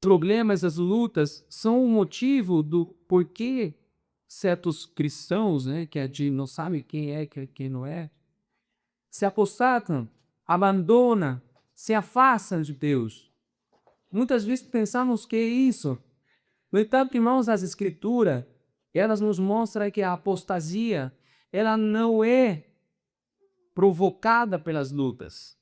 problemas, as lutas, são o motivo do porquê certos cristãos, né, que a gente não sabe quem é, quem não é, se apostatam, abandonam, se afastam de Deus. Muitas vezes pensamos que é isso. No entanto, irmãos, as Escrituras, elas nos mostram que a apostasia, ela não é provocada pelas lutas.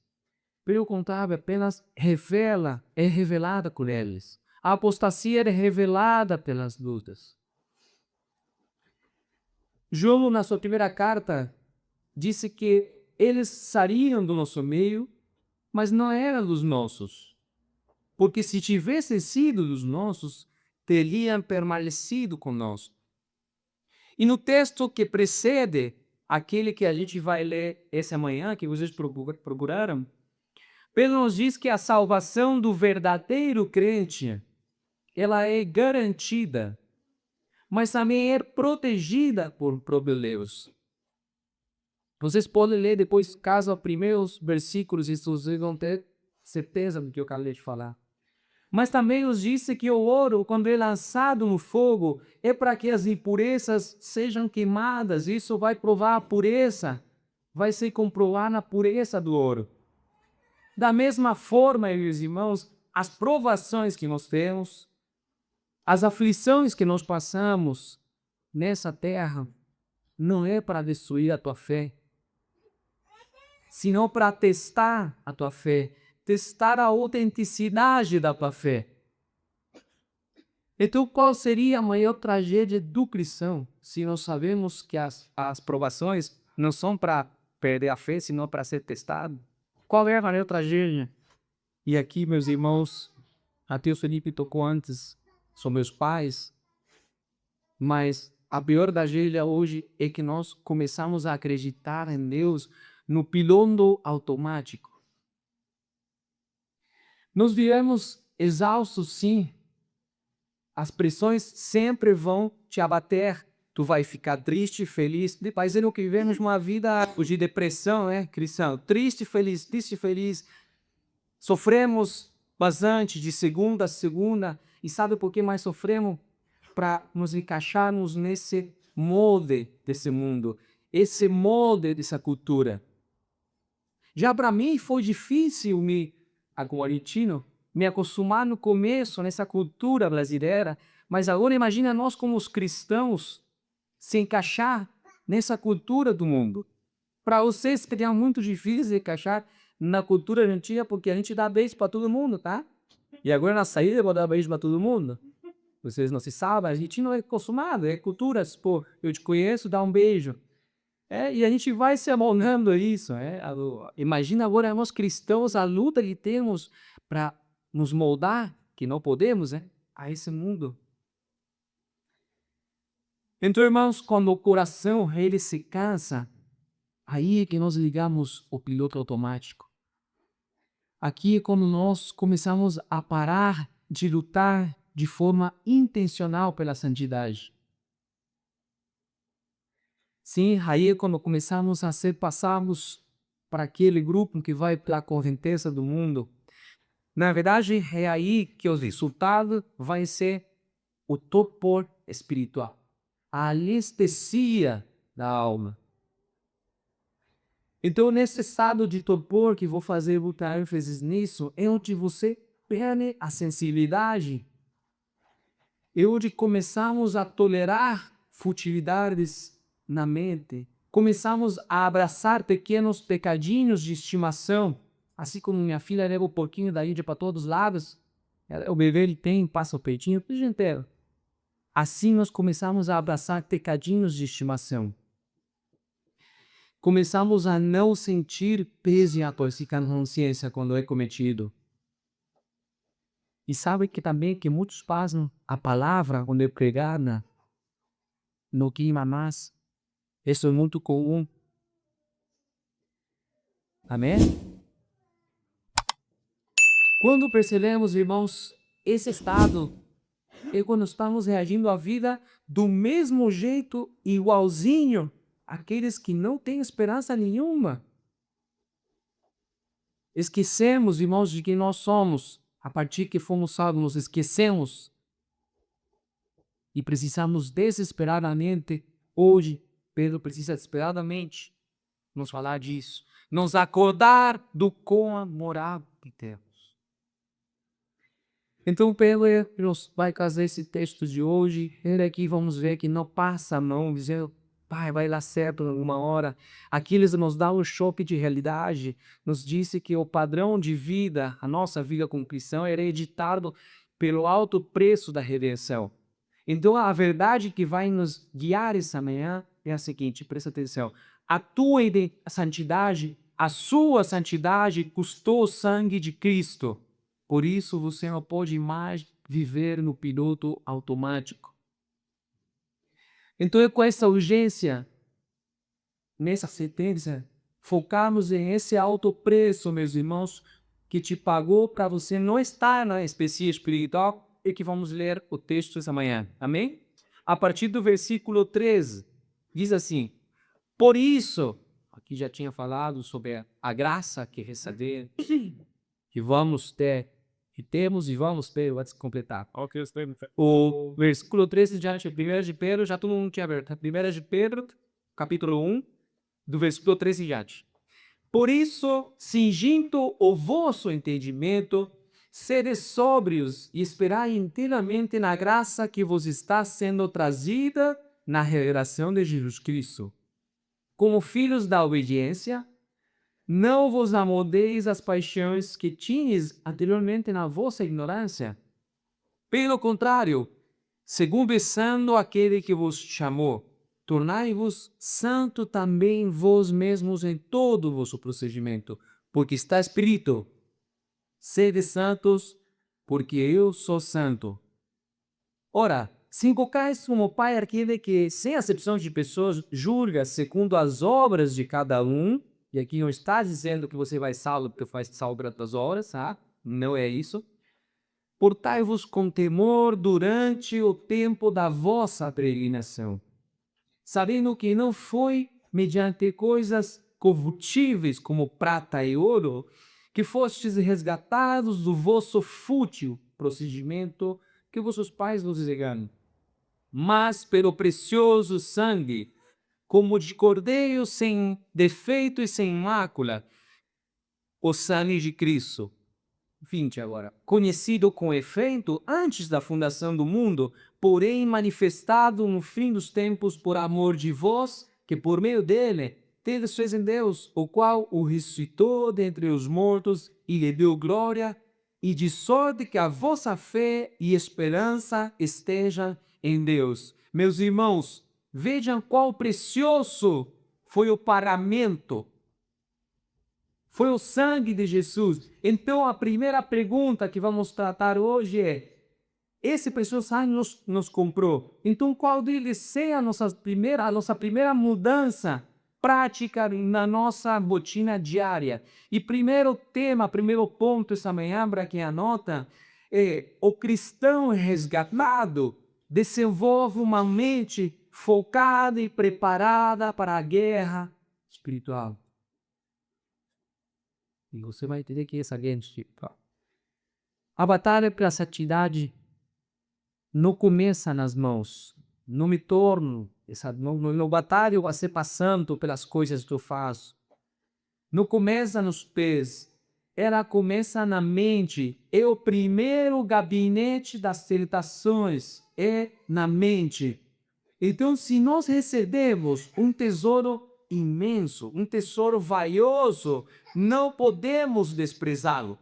Pelo contrário, apenas é revelada por eles. A apostasia é revelada pelas lutas. João, na sua primeira carta, disse que eles saíram do nosso meio, mas não eram dos nossos. Porque se tivessem sido dos nossos, teriam permanecido conosco. E no texto que precede aquele que a gente vai ler essa manhã, que vocês procuraram, Pedro nos diz que a salvação do verdadeiro crente, ela é garantida, mas também é protegida por Deus. Vocês podem ler depois, caso os primeiros versículos, e vocês vão ter certeza do que eu acabei de falar. Mas também nos disse que o ouro, quando é lançado no fogo, é para que as impurezas sejam queimadas. Isso vai provar a pureza, vai se comprovar na pureza do ouro. Da mesma forma, meus irmãos, as provações que nós temos, as aflições que nós passamos nessa terra, não é para destruir a tua fé, senão para testar a tua fé, testar a autenticidade da tua fé. Então, qual seria a maior tragédia do cristão se nós sabemos que as provações não são para perder a fé, senão para ser testado? Qual é a maior tragédia? E aqui, meus irmãos, até o Felipe tocou antes sobre meus pais, mas a pior tragédia hoje é que nós começamos a acreditar em Deus no piloto automático. Nós viemos exaustos, sim. As pressões sempre vão te abater. Tu vai ficar triste, feliz. Parecendo que vivemos uma vida de depressão, né, cristão? Triste, feliz. Sofremos bastante de segunda a segunda. E sabe por que mais sofremos? Para nos encaixarmos nesse molde desse mundo. Esse molde dessa cultura. Já para mim foi difícil me acostumar no começo nessa cultura brasileira, mas agora imagina nós como os cristãos se encaixar nessa cultura do mundo. Para vocês seria muito difícil encaixar na cultura antiga porque a gente dá beijo para todo mundo, tá? E agora na saída eu vou dar beijo para todo mundo. Vocês não se sabem, a gente não é acostumado, é culturas, pô, eu te conheço, dá um beijo. E a gente vai se amoldando a isso. Imagina agora nós cristãos, a luta que temos para nos moldar, que não podemos, a esse mundo. Então, irmãos, quando o coração ele se cansa, aí é que nós ligamos o piloto automático. Aqui é quando nós começamos a parar de lutar de forma intencional pela santidade. Sim, aí é quando começamos a ser passados para aquele grupo que vai para a correnteza do mundo. Na verdade, é aí que o resultado vai ser o torpor espiritual, a anestesia da alma. Então, nesse estado de torpor que vou fazer muita ênfase nisso, é onde você perde a sensibilidade. É onde começamos a tolerar futilidades na mente. Começamos a abraçar pequenos pecadinhos de estimação. Assim como minha filha leva o porquinho da Índia para todos os lados, o bebê ele passa o peitinho pro dia inteiro. Assim nós começamos a abraçar pecadinhos de estimação. Começamos a não sentir peso e a consciência quando é cometido. E sabe que também que muitos passam a palavra quando é pregada no clima mais. Isso é muito comum. Amém? Quando percebemos, irmãos, esse estado é quando estamos reagindo à vida do mesmo jeito, igualzinho àqueles que não têm esperança nenhuma. Esquecemos, irmãos, de quem nós somos. A partir que fomos salvos, nos esquecemos e precisamos desesperadamente, hoje, Pedro precisa desesperadamente nos falar disso, nos acordar do quão moral que temos. Então, Pedro nos vai trazer esse texto de hoje. Ele aqui vamos ver que não passa a mão, dizendo, pai, vai dar certo uma hora. Aqui eles nos dá um choque de realidade. Nos disse que o padrão de vida, a nossa vida com cristão, é hereditado pelo alto preço da redenção. Então, a verdade que vai nos guiar essa manhã é a seguinte, presta atenção. A tua santidade, a sua santidade custou o sangue de Cristo. Por isso, você não pode mais viver no piloto automático. Então, é com essa urgência, nessa sentença, focarmos em esse alto preço, meus irmãos, que te pagou para você não estar na espécie espiritual e que vamos ler o texto essa manhã. Amém? A partir do versículo 13, diz assim, por isso, aqui já tinha falado sobre a graça que recebemos, que vamos ter, que temos e vamos ter, vou completar. O versículo 13 diante, 1 de Pedro, já todo mundo tinha aberto. 1 de Pedro, capítulo 1, do versículo 13 diante. Por isso, cingindo o vosso entendimento, sede sóbrios e esperai inteiramente na graça que vos está sendo trazida na revelação de Jesus Cristo. Como filhos da obediência, não vos amoldeis às paixões que tinhas anteriormente na vossa ignorância. Pelo contrário, segundo aquele que vos chamou, tornai-vos santo também vós mesmos em todo o vosso procedimento, porque está escrito, sede santos, porque eu sou santo. Ora, se invocais como Pai aquele que, sem acepção de pessoas, julga segundo as obras de cada um, e aqui não está dizendo que você vai salvo porque faz salvo das obras, tá? Não é isso. Portai-vos com temor durante o tempo da vossa peregrinação, sabendo que não foi mediante coisas corruptíveis como prata e ouro que fostes resgatados do vosso fútil procedimento que vossos pais vos enganam, mas pelo precioso sangue, como de cordeiro sem defeito e sem mácula, o sangue de Cristo. 20 agora. Conhecido com efeito antes da fundação do mundo, porém manifestado no fim dos tempos por amor de vós, que por meio dele tendes fé em Deus, o qual o ressuscitou dentre os mortos e lhe deu glória, e de sorte que a vossa fé e esperança estejam em Deus. Meus irmãos, vejam qual precioso foi o pagamento. Foi o sangue de Jesus. Então, a primeira pergunta que vamos tratar hoje é: esse precioso sangue nos comprou. Então, qual deles é a nossa primeira mudança prática na nossa rotina diária? E primeiro tema, primeiro ponto essa manhã, para quem anota, é: o cristão resgatado desenvolve uma mente focada e preparada para a guerra espiritual. E você vai entender que essa guerra espiritual. A batalha pela santidade não começa nas mãos. Não me torno, não batalho a ser santo pelas coisas que eu faço. Não começa nos pés. Ela começa na mente. É o primeiro gabinete das tentações. É na mente. Então, se nós recebemos um tesouro imenso, um tesouro valioso, não podemos desprezá-lo.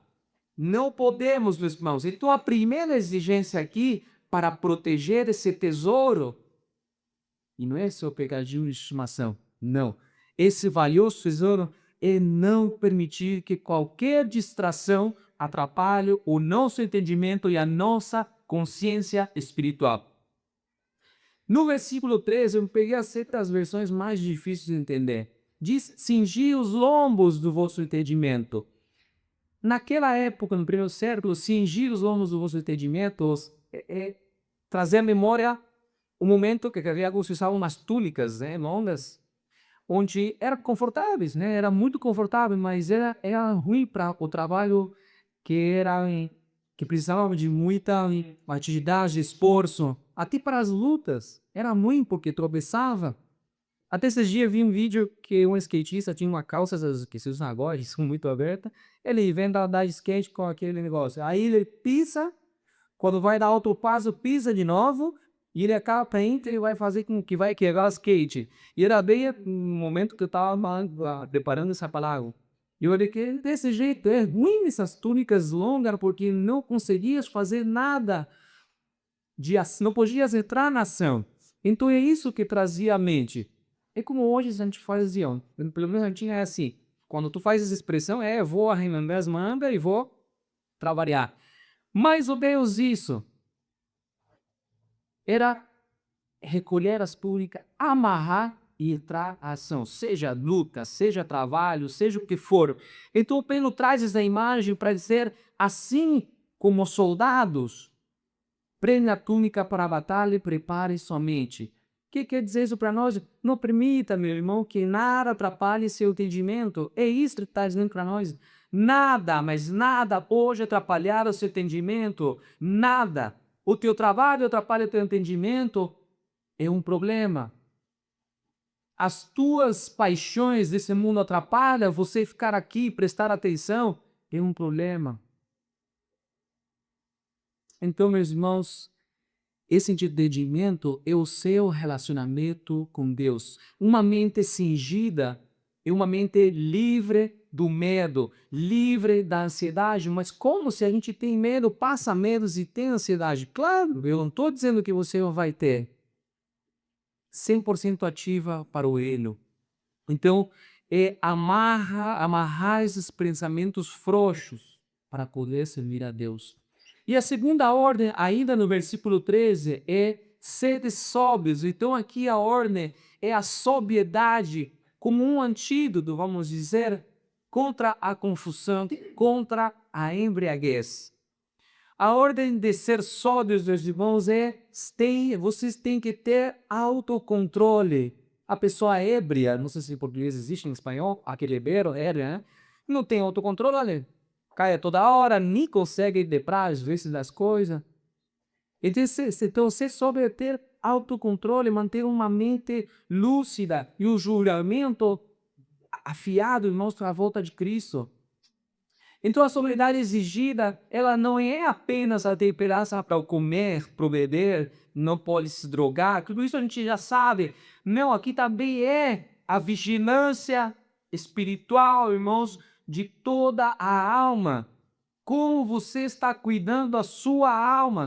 Não podemos, meus irmãos. Então, a primeira exigência aqui para proteger esse tesouro, e não é só pegadinho de estimação, não. Esse valioso tesouro é não permitir que qualquer distração atrapalhe o nosso entendimento e a nossa consciência espiritual. No versículo 13, eu peguei as certas versões mais difíceis de entender. Diz, cingi os lombos do vosso entendimento. Naquela época, no primeiro século, cingir os lombos do vosso entendimento é trazer à memória o momento que alguns usavam umas túnicas, né, longas, onde eram confortáveis, né, era muito confortável, mas era ruim para o trabalho que era que precisavam de muita atividade, esforço, até para as lutas. Era ruim porque tropeçava. Até esses dias vi um vídeo que um skatista tinha uma calça essas que se usa agora, que são muito aberta. Ele vem andar de skate com aquele negócio. Aí ele pisa, quando vai dar outro passo, pisa de novo, e ele acaba caindo e vai fazer com que vai quebrar o skate. E era bem no momento que eu estava preparando essa palavra. E eu olhei que desse jeito é ruim essas túnicas longas, porque não conseguias fazer nada, não podias entrar na ação. Então é isso que trazia a mente. É como hoje a gente fazia, ó. Pelo menos a gente é assim. Quando tu faz essa expressão, eu vou arremendar as mangas e vou trabalhar. Mais ou menos isso. Era recolher as túnicas, amarrar e entrar a ação. Seja luta, seja trabalho, seja o que for. Então o Pedro traz essa imagem para dizer, assim como os soldados, prende a túnica para a batalha e prepare sua mente. O que quer dizer isso para nós? Não permita, meu irmão, que nada atrapalhe seu entendimento. É isso que está dizendo para nós. Nada, mas nada pode atrapalhar o seu entendimento. Nada. O teu trabalho atrapalha o teu entendimento, é um problema. As tuas paixões desse mundo atrapalham você ficar aqui e prestar atenção, é um problema. Então, meus irmãos, esse entendimento é o seu relacionamento com Deus. Uma mente cingida é uma mente livre do medo, livre da ansiedade. Mas como se a gente tem medo, passa medos e tem ansiedade? Claro, eu não estou dizendo que você não vai ter. 100% ativa para o ele. Então, é amarrar esses pensamentos frouxos para poder servir a Deus. E a segunda ordem, ainda no versículo 13, é sede sóbrios. Então aqui a ordem é a sobriedade como um antídoto, vamos dizer, contra a confusão, contra a embriaguez. A ordem de ser sóbrios, meus irmãos, vocês têm que ter autocontrole. A pessoa ébria, não sei se em português existe em espanhol, aquele beiro, né? Não tem autocontrole, olha. Cai toda hora, nem consegue deparar às vezes das coisas. Então, ser sóbrio é ter autocontrole, manter uma mente lúcida e o julgamento afiado, irmãos, para a volta de Cristo. Então a sobriedade exigida, ela não é apenas a temperança para o comer, para o beber, não pode se drogar, tudo isso a gente já sabe. Não, aqui também é a vigilância espiritual, irmãos, de toda a alma. Como você está cuidando da sua alma,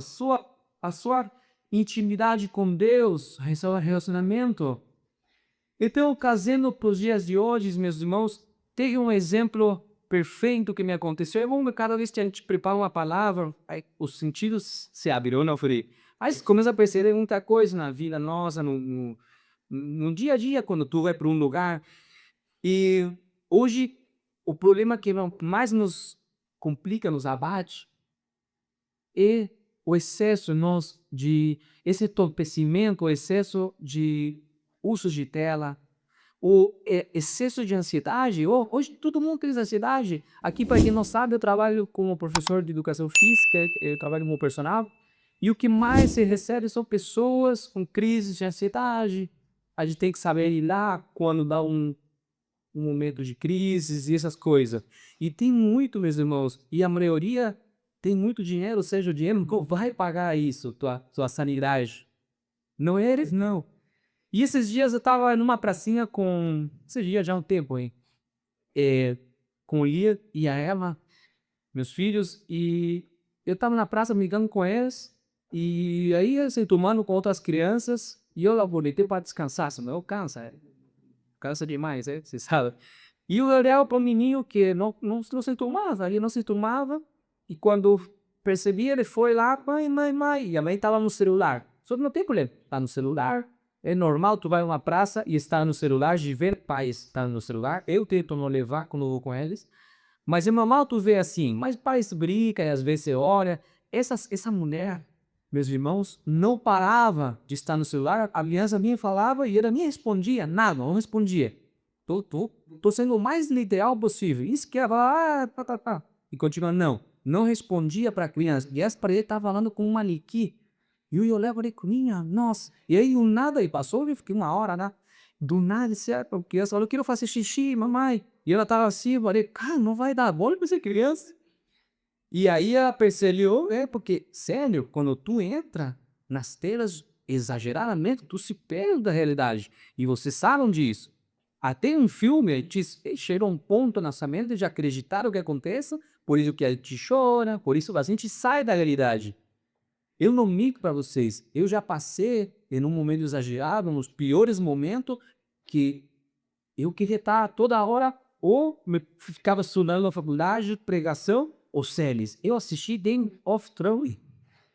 a sua intimidade com Deus, seu relacionamento. Então, casando para os dias de hoje, meus irmãos, tem um exemplo perfeito que me aconteceu. É bom que cada vez que a gente prepara uma palavra, aí os sentidos se abrem, não, Furi? Aí você começa a perceber muita coisa na vida nossa, no dia a dia, quando tu vai para um lugar. E hoje, o problema que mais nos complica, nos abate, é o excesso esse entorpecimento, o excesso de uso de tela, o excesso de ansiedade. Hoje todo mundo tem ansiedade. Aqui, para quem não sabe, eu trabalho como professor de educação física, eu trabalho como personal, e o que mais se recebe são pessoas com crises de ansiedade. A gente tem que saber ir lá quando dá um momento de crise e essas coisas. E tem muito, meus irmãos, e a maioria tem muito dinheiro, ou seja, o dinheiro não vai pagar isso, tua sanidade. Não é eles, não. E esses dias eu tava numa pracinha esses dias já há um tempo, hein? Com o Lia e a Emma, meus filhos, e eu tava na praça brincando com eles, e aí assim, tomando com outras crianças, e eu aproveitei para descansar, senão eu cansa demais, você sabe. E eu olhava para o menino que não se enturmava, ele não se enturmava, e quando percebi, ele foi lá, mãe, e a mãe estava no celular. Só que não tem problema, tá no celular. É normal, tu vai a uma praça e está no celular, de ver pais estar no celular. Eu tento não levar quando eu vou com eles. Mas é normal tu ver assim, mas pais brincam e às vezes você olha. Essa mulher, meus irmãos, não parava de estar no celular. A criança minha falava e ela nem respondia, nada, não respondia. Tô sendo o mais literal possível. Isso que ela, tá. E continua, não. não respondia para a criança. E essa parede estava falando com um manequim. E eu olhava e falei, minha nossa. E aí, do nada, e passou, eu fiquei uma hora, né? Do nada, certo? A criança falou, eu quero fazer xixi, mamãe. E ela estava assim, eu falei, cara, não vai dar bola para essa criança. E aí ela percebeu, porque, sério, quando tu entra nas telas exageradamente, tu se perde da realidade. E vocês sabem disso. Até um filme chega a um ponto na sua mente de acreditar o que acontece, por isso que a gente chora, por isso a gente sai da realidade. Eu não mico para vocês, eu já passei em um momento exagerado, nos piores momentos, que eu queria estar toda hora, ou ficava estudando na faculdade, pregação, ou séries. Eu assisti Game of Thrones.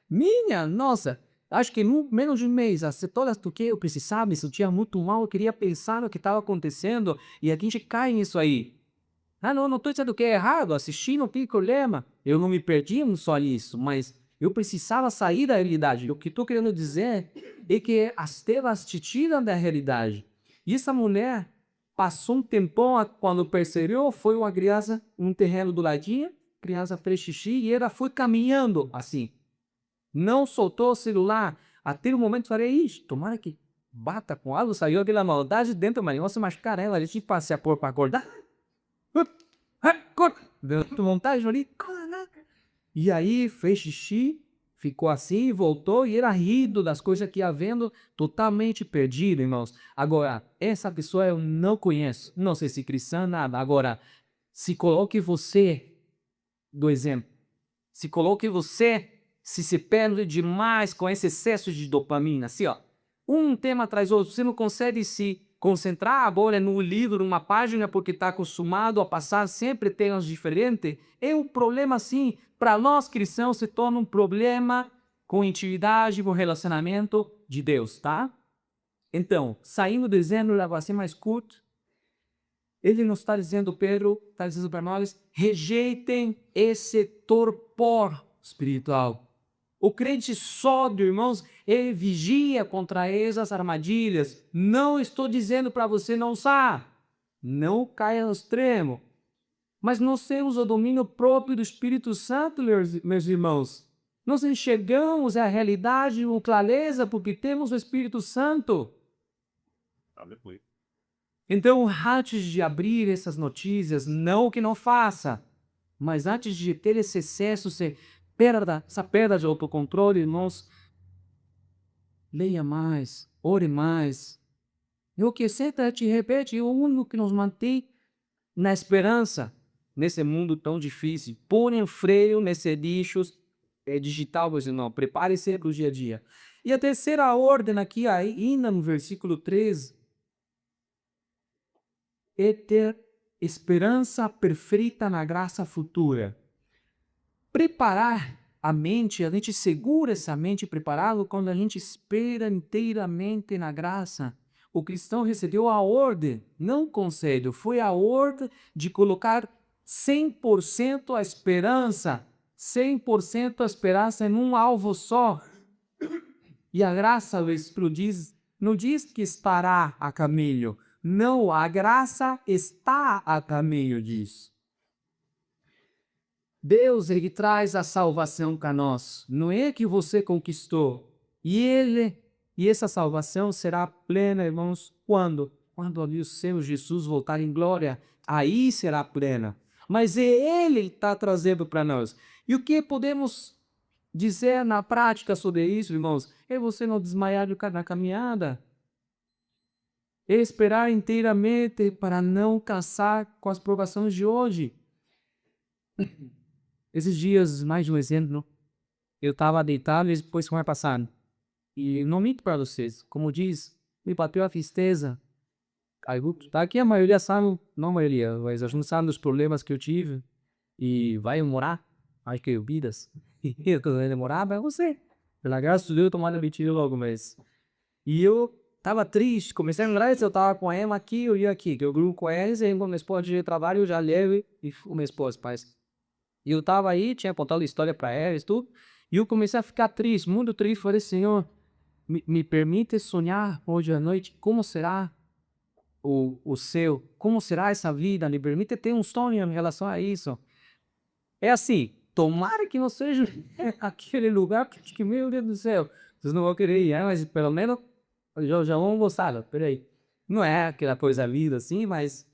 Minha nossa, acho que em menos de um mês, acertou todas do que eu precisava, me sentia muito mal, eu queria pensar no que estava acontecendo, e a gente cai nisso aí. Ah, não, não estou dizendo que é errado, assistir não tem problema. Eu não me perdi só nisso, mas eu precisava sair da realidade. O que estou querendo dizer é que as telas te tiram da realidade. E essa mulher passou um tempão, quando percebeu, foi uma criança, um terreno do ladinho, criança fez xixi e ela foi caminhando assim. Não soltou o celular. Até o momento falei, ixi, tomara que bata com algo, saiu aquela maldade dentro, mas nossa, machucar ela, a gente passa a pôr para acordar. Deu vontade ali, caraca. E aí fez xixi, ficou assim, voltou e era rindo das coisas que ia vendo, totalmente perdido, irmãos. Agora, essa pessoa eu não conheço, não sei se cristã, nada. Agora, se coloque você do exemplo, se coloque você se perde demais com esse excesso de dopamina, assim, ó, um tema atrás do outro, você não consegue se concentrar agora no livro, numa página, porque está acostumado a passar sempre temas diferentes, é um problema assim, para nós cristãos se torna um problema com intimidade, com relacionamento de Deus, tá? Então, saindo do exemplo, vai ser mais curto, ele não está dizendo, Pedro, está dizendo para nós, rejeitem esse torpor espiritual. O crente sóbrio, irmãos, ele vigia contra essas armadilhas. Não estou dizendo para você não usar, não caia no extremo. Mas nós temos o domínio próprio do Espírito Santo, meus irmãos. Nós enxergamos a realidade com clareza porque temos o Espírito Santo. Então, antes de abrir essas notícias, não que não faça, mas antes de ter esse excesso, essa perda de autocontrole, irmãos, leia mais, ore mais. E o que sempre te repete, é o único que nos mantém na esperança, nesse mundo tão difícil. Põe um freio nesse lixo digital, pois não, prepare-se para o dia a dia. E a terceira ordem aqui, ainda no versículo 13, é ter esperança perfeita na graça futura. Preparar a mente, a gente segura essa mente preparada quando a gente espera inteiramente na graça. O cristão recebeu a ordem, não conselho, foi a ordem de colocar 100% a esperança, 100% a esperança em um alvo só. E a graça não diz que estará a caminho, não, a graça está a caminho disso. Deus, ele traz a salvação para nós. Não é que você conquistou. E essa salvação será plena, irmãos, quando? Quando ali o Senhor Jesus voltar em glória, aí será plena. Mas é Ele que está trazendo para nós. E o que podemos dizer na prática sobre isso, irmãos? É você não desmaiar na caminhada. É esperar inteiramente para não cansar com as provações de hoje. Esses dias, mais de um exemplo, eu estava deitado e depois foi passando. E não minto para vocês, como diz, me bateu a tristeza. Aí, tá aqui a maioria sabe, não a maioria, mas a gente sabe dos problemas que eu tive. E vai demorar, acho que vidas. E quando vai demorar, vai você. Pela graça de Deus, tomara mentira logo, mas... E eu tava triste, comecei a lembrar se eu tava com a Emma aqui, eu ia aqui, que eu grupo com eles, e quando minha esposa de trabalho, eu já levo e o meu esposo, faz. E eu tava aí, tinha contado a história para eles, tudo. E eu comecei a ficar triste, muito triste. Falei, Senhor, me permite sonhar hoje à noite como será o seu, como será essa vida. Me permite ter um sonho em relação a isso. É assim, tomara que não seja aquele lugar, porque, meu Deus do céu, vocês não vão querer ir, mas pelo menos já vão gostar, peraí. Não é aquela coisa linda assim, mas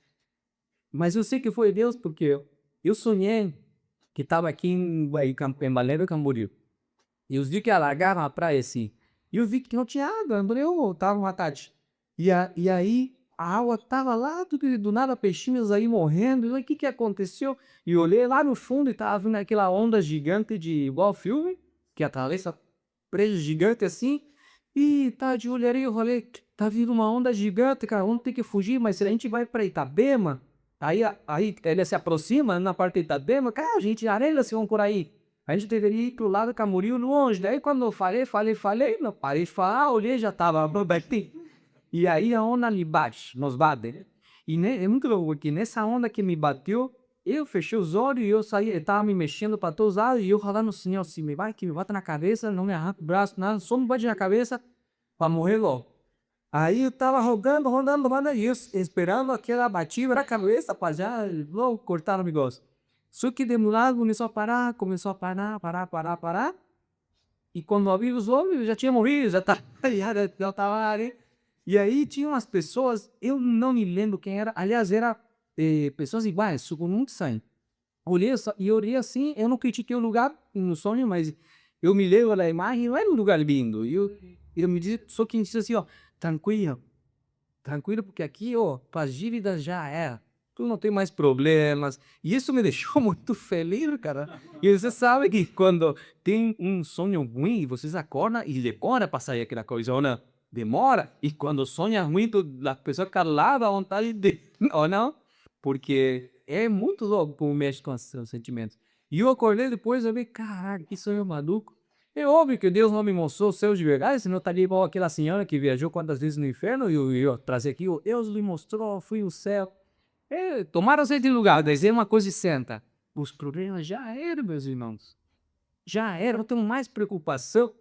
eu sei que foi Deus, porque eu sonhei que estava aqui em Balneário Camboriú. E eu vi que alagaram a praia assim. E eu vi que não tinha água. Eu falei, ô, tava uma tarde. E aí a água tava lá, tudo, do nada peixinhos aí morrendo. E eu, o que que aconteceu? E eu olhei lá no fundo e tava vendo aquela onda gigante de igual filme, que atravessa preso gigante assim. E tá de olho aí, eu falei, tá vindo uma onda gigante, cara, vamos ter que fugir, mas se a gente vai pra Itapema, aí ele se aproxima na parte de Itapema, cara, a gente arena se vão por aí. A gente deveria ir pro lado Camboriú longe. Daí quando eu falei, não parei de falar, olhei, já tava bem. E aí a onda me bate, nos bate, né? E é muito louco, porque nessa onda que me bateu, eu fechei os olhos e eu saí, eu tava me mexendo pra todos os lados e eu falando assim, ó, se me vai, que me bata na cabeça, não me arranca o braço, nada, só me bate na cabeça pra morrer logo. Aí eu tava rodando, e eu esperando aquela batida na cabeça pra já logo cortar o negócio. Só que de um lado começou a parar. E quando eu abri os olhos, eu já tinha morrido, já tava ali. E aí tinha umas pessoas, eu não me lembro quem era, aliás, era pessoas iguais, só com muito sangue. E olhei assim, eu não critiquei o lugar no sonho, mas eu me lembro da imagem, não era um lugar lindo. E eu me disse, só que disse assim, ó, tranquilo, tranquilo, porque aqui, ó, tuas dívidas já é. Tu não tem mais problemas. E isso me deixou muito feliz, cara. E você sabe que quando tem um sonho ruim, vocês acordam e demora para sair aquela coisona. Demora. E quando sonha muito, a pessoa calada à vontade de. Ou não? Porque é muito louco como mexe com os seus sentimentos. E eu acordei depois e falei, caraca, que sonho maluco. É óbvio que Deus não me mostrou os céus de verdade, senão eu estaria igual aquela senhora que viajou quantas vezes no inferno e eu trazer aqui, o Deus lhe mostrou, fui no céu. É, tomaram você de lugar, dizer uma coisa e senta. Os problemas já eram, meus irmãos. Já era, não tenho mais preocupação.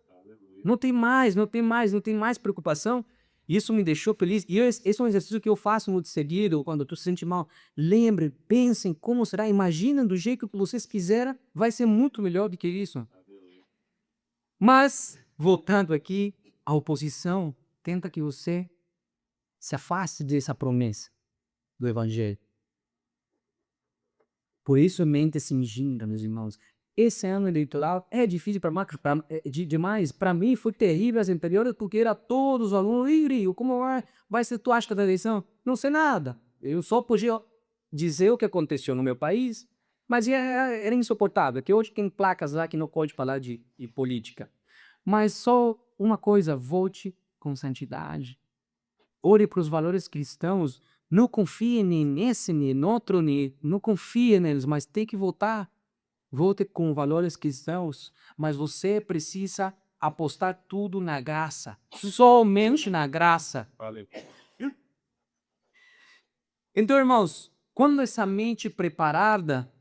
Não tem mais preocupação. Isso me deixou feliz. E esse é um exercício que eu faço muito seguido, quando tu se sente mal. Lembre, pensem como será, imaginem do jeito que vocês quiserem, vai ser muito melhor do que isso. Mas, voltando aqui, a oposição tenta que você se afaste dessa promessa do Evangelho. Por isso, mente cingida, meus irmãos. Esse ano eleitoral é difícil demais. Para mim, foi terrível as anteriores, porque era todos os alunos. Iri, como vai ser tu acha da eleição? Não sei nada. Eu só podia dizer o que aconteceu no meu país, mas era insuportável, que hoje tem placas lá que não pode falar de política. Mas só uma coisa, vote com santidade. Ore para os valores cristãos. Não confie nem nesse, nem no outro, não confie neles, mas tem que votar. Vote com valores cristãos, mas você precisa apostar tudo na graça. Somente na graça. Valeu. Então, irmãos, quando essa mente preparada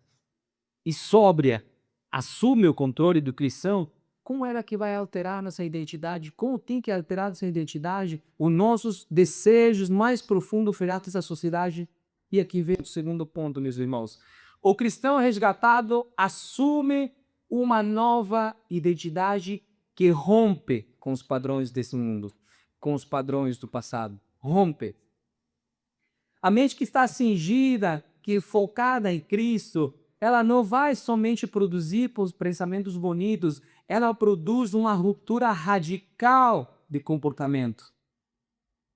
e sóbria assume o controle do cristão, como era que vai alterar nossa identidade? Como tem que alterar nossa identidade? Os nossos desejos mais profundos perante essa sociedade? E aqui vem o segundo ponto, meus irmãos. O cristão resgatado assume uma nova identidade que rompe com os padrões desse mundo, com os padrões do passado. Rompe. A mente que está cingida, que é focada em Cristo, ela não vai somente produzir pensamentos bonitos, ela produz uma ruptura radical de comportamento.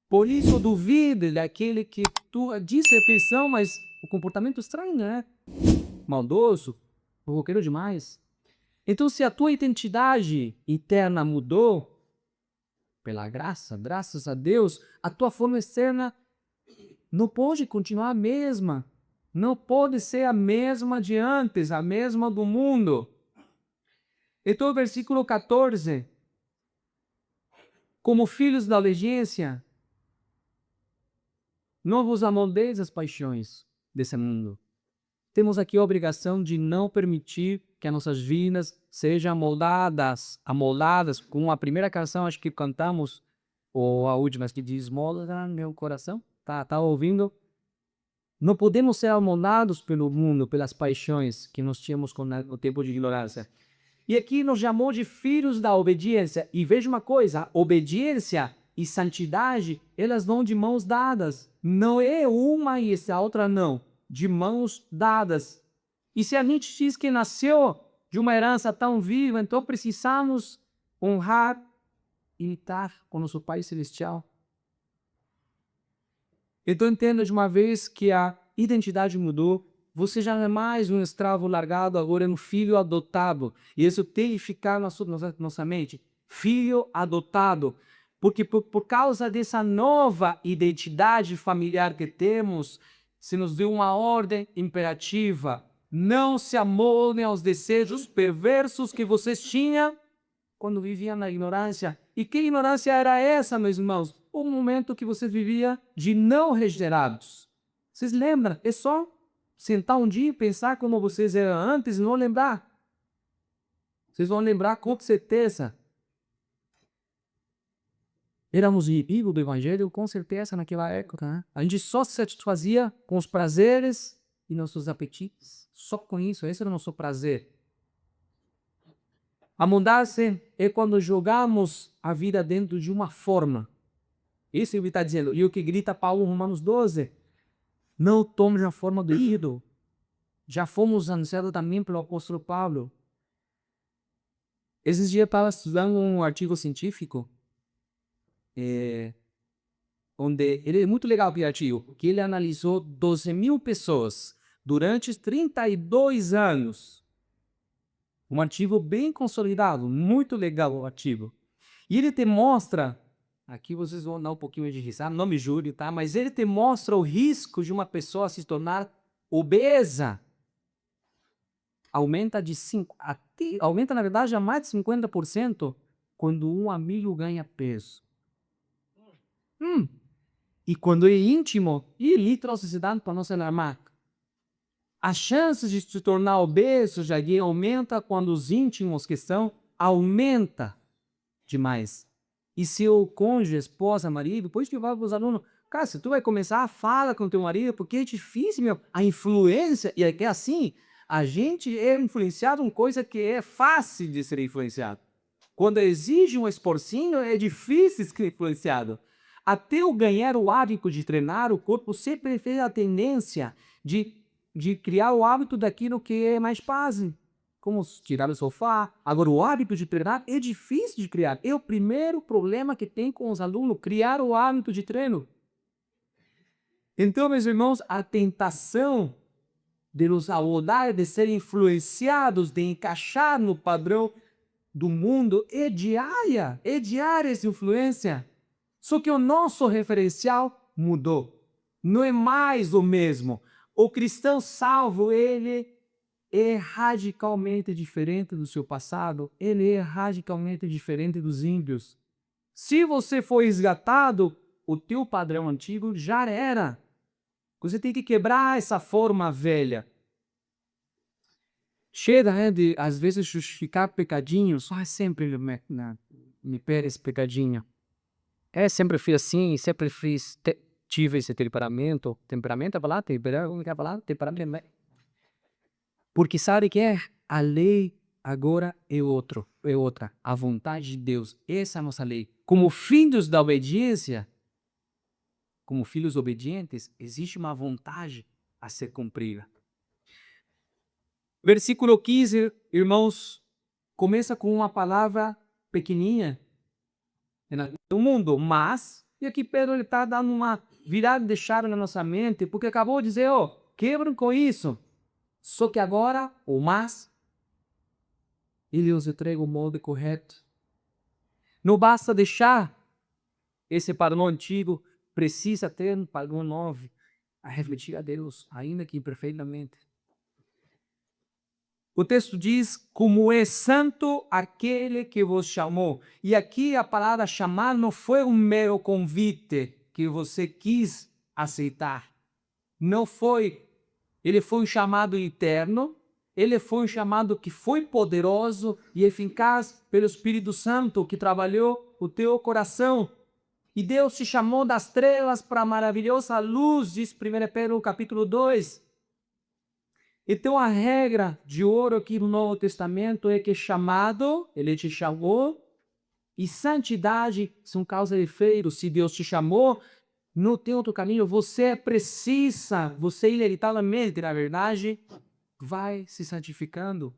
Por isso, duvide daquele que tu disse refeição, mas o comportamento estranho, né? Maldoso, fofoqueiro demais. Então, se a tua identidade interna mudou, pela graça, graças a Deus, a tua forma externa não pode continuar a mesma. Não pode ser a mesma de antes, a mesma do mundo. Então, o versículo 14. Como filhos da obediência, não vos amoldeis as paixões desse mundo. Temos aqui a obrigação de não permitir que as nossas vidas sejam amoldadas com a primeira canção, acho que cantamos, ou a última, que diz, molda meu coração. Tá ouvindo? Não podemos ser amoldados pelo mundo, pelas paixões que nós tínhamos no tempo de ignorância. E aqui nos chamou de filhos da obediência. E veja uma coisa, obediência e santidade, elas vão de mãos dadas. Não é uma e essa outra não. De mãos dadas. E se a gente diz que nasceu de uma herança tão viva, então precisamos honrar e estar com nosso Pai Celestial. Então entenda de uma vez que a identidade mudou. Você já não é mais um escravo largado, agora é um filho adotado. E isso tem que ficar na nossa mente. Filho adotado. Porque por causa dessa nova identidade familiar que temos, se nos deu uma ordem imperativa. Não se amoldem aos desejos perversos que vocês tinham quando viviam na ignorância. E que ignorância era essa, meus irmãos? O momento que vocês viviam de não regenerados. Vocês lembram? É só sentar um dia e pensar como vocês eram antes e não lembrar. Vocês vão lembrar com certeza. Éramos inimigos do Evangelho, com certeza, naquela época. Né? A gente só se satisfazia com os prazeres e nossos apetites. Só com isso, esse era o nosso prazer. A mudança é quando jogamos a vida dentro de uma forma. Isso ele está dizendo. E o que grita Paulo em Romanos 12. Não tome a forma do ídolo. Já fomos anunciados também pelo apóstolo Paulo. Esses dias eu estava estudando um artigo científico. Onde ele é muito legal o artigo. Que ele analisou 12.000 pessoas durante 32 anos. Um artigo bem consolidado. Muito legal o artigo. E ele te mostra... Aqui vocês vão dar um pouquinho de risada, não me jure, tá? Mas ele te mostra o risco de uma pessoa se tornar obesa. Aumenta na verdade, a mais de 50% quando um amigo ganha peso. E quando é íntimo, ele trouxe esse dado para não se alarmar. As chances de se tornar obeso já aumenta quando os íntimos que são, aumenta demais. E seu cônjuge, esposa, marido, depois que vai para os alunos, cara, se tu vai começar a falar com teu marido, porque é difícil, meu, a influência, e é que assim, a gente é influenciado em coisa que é fácil de ser influenciado. Quando exige um esforcinho, é difícil ser influenciado. Até eu ganhar o hábito de treinar, o corpo sempre fez a tendência de criar o hábito daquilo que é mais fácil. Como tirar o sofá. Agora, o hábito de treinar é difícil de criar. É o primeiro problema que tem com os alunos, criar o hábito de treino. Então, meus irmãos, a tentação de nos amoldar, de ser influenciados, de encaixar no padrão do mundo é diária essa influência. Só que o nosso referencial mudou. Não é mais o mesmo. O cristão salvo, ele é radicalmente diferente do seu passado. Ele é radicalmente diferente dos ímpios. Se você foi resgatado, o teu padrão antigo já era. Você tem que quebrar essa forma velha. Chega de, às vezes, justificar pecadinhos. Sempre me pede esse pecadinho. Sempre fui assim, sempre tive esse temperamento. Temperamento, temperamento. Porque sabe que é? A lei agora é outra. A vontade de Deus. Essa é a nossa lei. Como filhos da obediência, como filhos obedientes, existe uma vontade a ser cumprida. Versículo 15, irmãos, começa com uma palavra pequenininha no mundo, mas, e aqui Pedro está dando uma virada de chave na nossa mente, porque acabou de dizer, quebram com isso. Só que agora, o mas, ele nos entrega o molde correto. Não basta deixar esse padrão antigo, precisa ter um padrão novo, a refletir a Deus, ainda que imperfeitamente. O texto diz, como é santo aquele que vos chamou. E aqui a palavra chamar não foi um mero convite que você quis aceitar. Não foi. Ele foi um chamado eterno. Ele foi um chamado que foi poderoso e eficaz pelo Espírito Santo que trabalhou o teu coração. E Deus te chamou das trevas para a maravilhosa luz, diz 1 Pedro capítulo 2. Então a regra de ouro aqui no Novo Testamento é que chamado, ele te chamou, e santidade são causa de efeito. Se Deus te chamou, não tem outro caminho, você precisa, você inevitavelmente, na verdade, vai se santificando.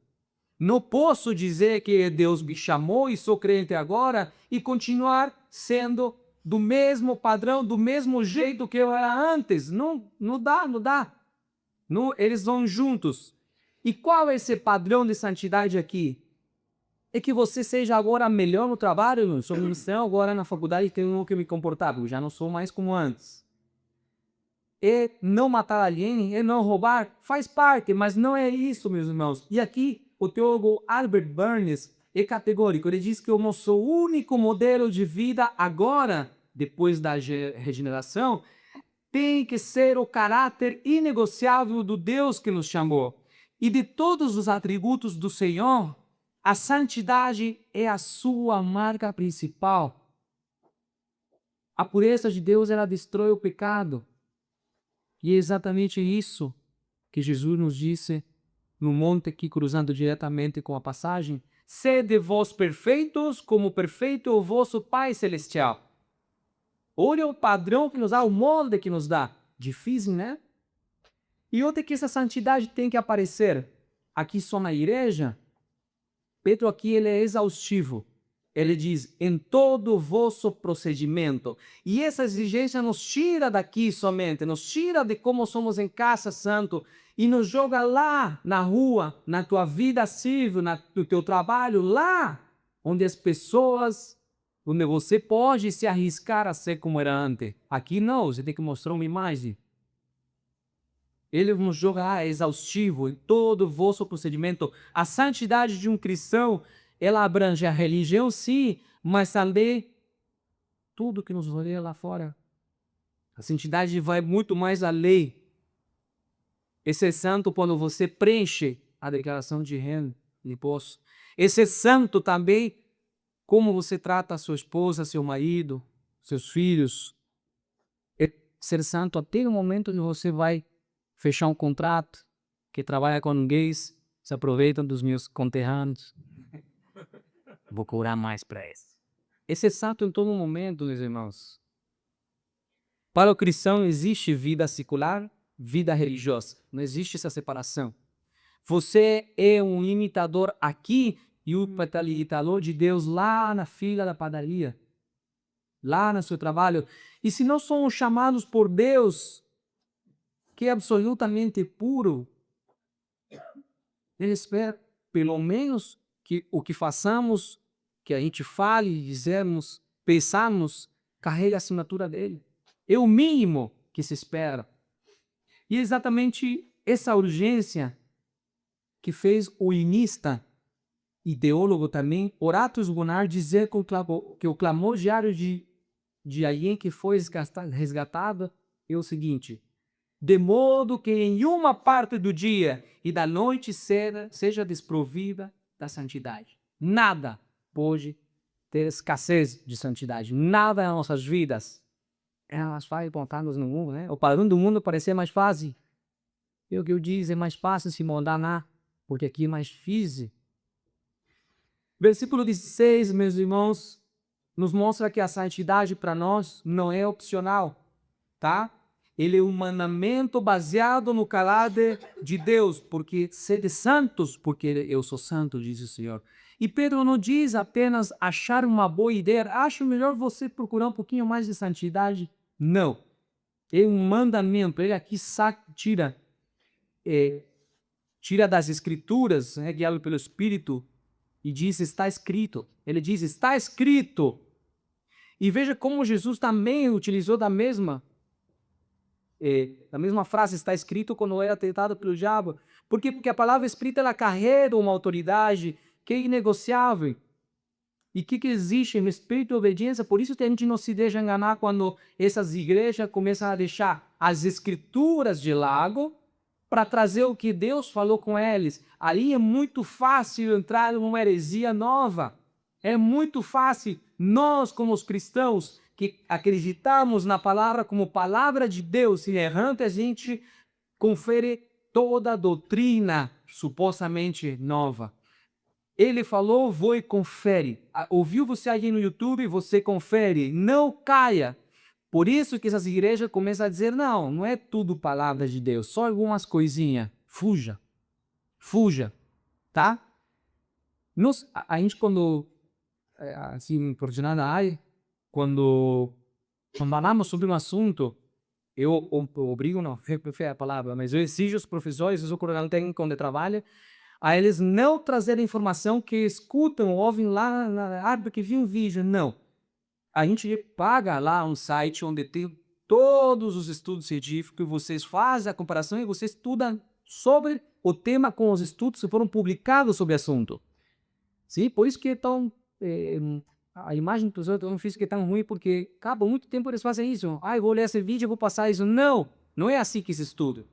Não posso dizer que Deus me chamou e sou crente agora e continuar sendo do mesmo padrão, do mesmo jeito que eu era antes. Não, não dá, não dá. Não, eles vão juntos. E qual é esse padrão de santidade aqui? É que você seja agora melhor no trabalho, sou missão, agora na faculdade tenho que me comportar, porque já não sou mais como antes. E não matar alguém, e não roubar, faz parte, mas não é isso, meus irmãos. E aqui, o teólogo Albert Barnes é categórico. Ele diz que o nosso único modelo de vida agora, depois da regeneração, tem que ser o caráter inegociável do Deus que nos chamou. E de todos os atributos do Senhor, a santidade é a sua marca principal. A pureza de Deus, ela destrói o pecado. E é exatamente isso que Jesus nos disse no monte aqui, cruzando diretamente com a passagem. Sede vós perfeitos, como perfeito é o vosso Pai Celestial. Olha o padrão que nos dá, o molde que nos dá. Difícil, né? E outra que essa santidade tem que aparecer aqui só na igreja. Pedro aqui ele é exaustivo. Ele diz, em todo o vosso procedimento. E essa exigência nos tira daqui somente, nos tira de como somos em casa santo e nos joga lá na rua, na tua vida civil, no teu trabalho, lá onde as pessoas, onde você pode se arriscar a ser como era antes. Aqui não, você tem que mostrar uma imagem. Ele nos joga exaustivo em todo o vosso procedimento. A santidade de um cristão, ela abrange a religião, sim, mas também tudo que nos rodeia lá fora. A santidade vai muito mais além. Esse é santo quando você preenche a declaração de renda, de imposto. Esse é santo também como você trata a sua esposa, seu marido, seus filhos. É ser santo até o momento que você vai fechar um contrato, que trabalha com gays, se aproveitam dos meus conterrâneos. Vou cobrar mais para esse. Esse é santo em todo momento, meus irmãos. Para o cristão existe vida secular, vida religiosa. Não existe essa separação. Você é um imitador aqui e o imitador de Deus lá na fila da padaria, lá no seu trabalho. E se não somos chamados por Deus, que é absolutamente puro, ele espera, pelo menos, que o que façamos, que a gente fale, dizemos, pensamos, carregue a assinatura dele. É o mínimo que se espera. E é exatamente essa urgência que fez o inista, ideólogo também, Horatius Bonar, dizer que o clamor diário de alguém que foi resgatado é o seguinte: de modo que em uma parte do dia e da noite seja desprovida da santidade. Nada pode ter escassez de santidade. Nada nas nossas vidas. Elas fazem pontar-nos no mundo, né? O padrão do mundo parecer mais fácil. E o que eu digo é mais fácil se mandar, porque aqui é mais difícil. Versículo 16, meus irmãos, nos mostra que a santidade para nós não é opcional, tá? Ele é um mandamento baseado no caráter de Deus, porque sede santos, porque eu sou santo, diz o Senhor. E Pedro não diz apenas achar uma boa ideia, acho melhor você procurar um pouquinho mais de santidade. Não. É um mandamento. Ele aqui tira das escrituras, guiado pelo Espírito, e diz, está escrito. Ele diz, está escrito. E veja como Jesus também utilizou da mesma frase, está escrito, quando era tentado pelo diabo. Por quê? Porque a palavra escrita, ela carrega uma autoridade que é inegociável. E o que existe em respeito à obediência? Por isso que a gente não se deixa enganar quando essas igrejas começam a deixar as escrituras de lado para trazer o que Deus falou com eles. Aí é muito fácil entrar numa heresia nova. É muito fácil nós, como os cristãos, que acreditamos na palavra como palavra de Deus inerrante, a gente confere toda a doutrina supostamente nova. Ele falou, vou e confere. Ouviu você aí no YouTube, você confere. Não caia. Por isso que essas igrejas começam a dizer, não, não é tudo palavra de Deus, só algumas coisinhas. Fuja. Fuja. Tá? A gente quando, assim, por nada aí, quando falamos sobre um assunto, eu obrigo, não, é a palavra, mas eu exijo os professores, os coordenadores técnicos onde trabalho, a eles não trazerem informação que escutam, ouvem lá, porque viu um vídeo. Não. A gente paga lá um site onde tem todos os estudos científicos, vocês fazem a comparação e vocês estudam sobre o tema com os estudos que foram publicados sobre o assunto. Sim, por isso que é tão, a imagem dos outros não física é tão ruim, porque acaba muito tempo eles fazem isso. Eu vou ler esse vídeo, eu vou passar isso. Não, não é assim que se estuda.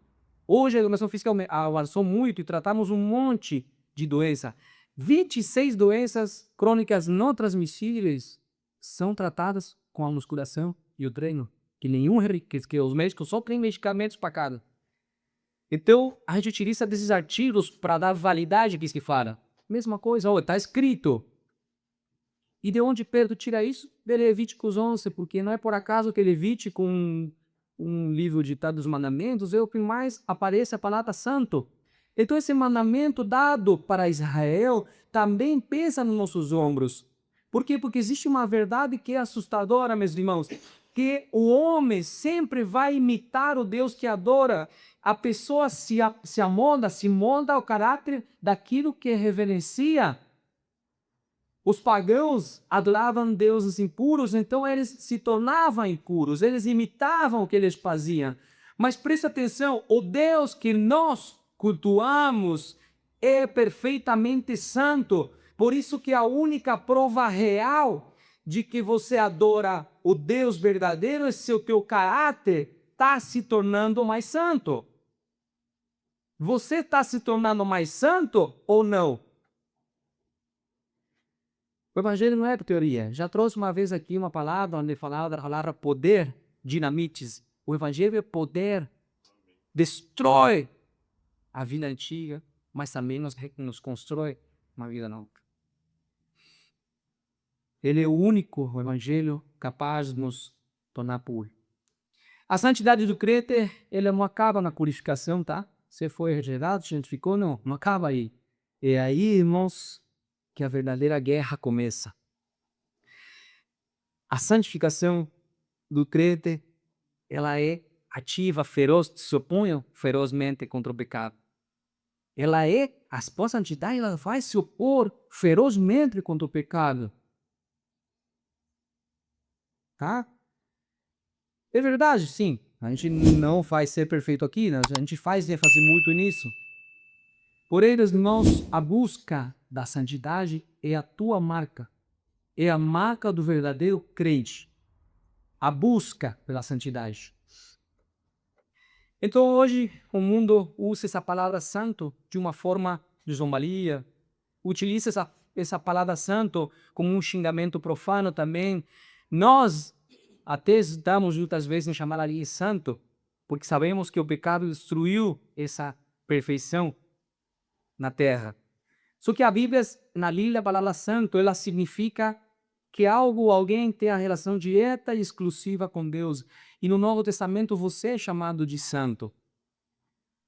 Hoje a educação física avançou muito e tratamos um monte de doenças. 26 doenças crônicas não transmissíveis são tratadas com a musculação e o treino. Que os médicos só têm medicamentos para cada. Então, a gente utiliza desses artigos para dar validade que se fala. Mesma coisa, está escrito. E de onde Pedro tira isso? De Levíticos 11, porque não é por acaso que Levítico, com um livro ditado dos mandamentos, é o que mais aparece a palavra santo. Então esse mandamento dado para Israel também pesa nos nossos ombros. Por quê? Porque existe uma verdade que é assustadora, meus irmãos, que o homem sempre vai imitar o Deus que adora. A pessoa se molda ao caráter daquilo que reverencia. Os pagãos adoravam deuses impuros, então eles se tornavam impuros, eles imitavam o que eles faziam. Mas presta atenção, o Deus que nós cultuamos é perfeitamente santo. Por isso que a única prova real de que você adora o Deus verdadeiro é se o teu caráter está se tornando mais santo. Você está se tornando mais santo ou não? O evangelho não é teoria. Já trouxe uma vez aqui uma palavra onde falava da palavra poder, dinamites. O evangelho é poder. Destrói a vida antiga, mas também nos constrói uma vida nova. Ele é o único, o evangelho, capaz de nos tornar puros. A santidade do crente, ele não acaba na purificação, tá? Você foi regenerado, santificou, não acaba aí. É aí, irmãos, que a verdadeira guerra começa. A santificação do crente, ela é ativa, feroz, se opõe ferozmente contra o pecado. A santidade, ela vai se opor ferozmente contra o pecado. Tá? É verdade, sim. A gente não vai ser perfeito aqui, né? A gente faz ênfase muito nisso. Porém, irmãos, a busca da santidade é a tua marca. É a marca do verdadeiro crente. A busca pela santidade. Então hoje o mundo usa essa palavra santo de uma forma de zombaria, utiliza essa palavra santo como um xingamento profano também. Nós até estamos muitas vezes em chamar ali de santo, porque sabemos que o pecado destruiu essa perfeição na terra. Só que a Bíblia, a palavra santo, ela significa que alguém tem a relação direta e exclusiva com Deus. E no Novo Testamento você é chamado de santo.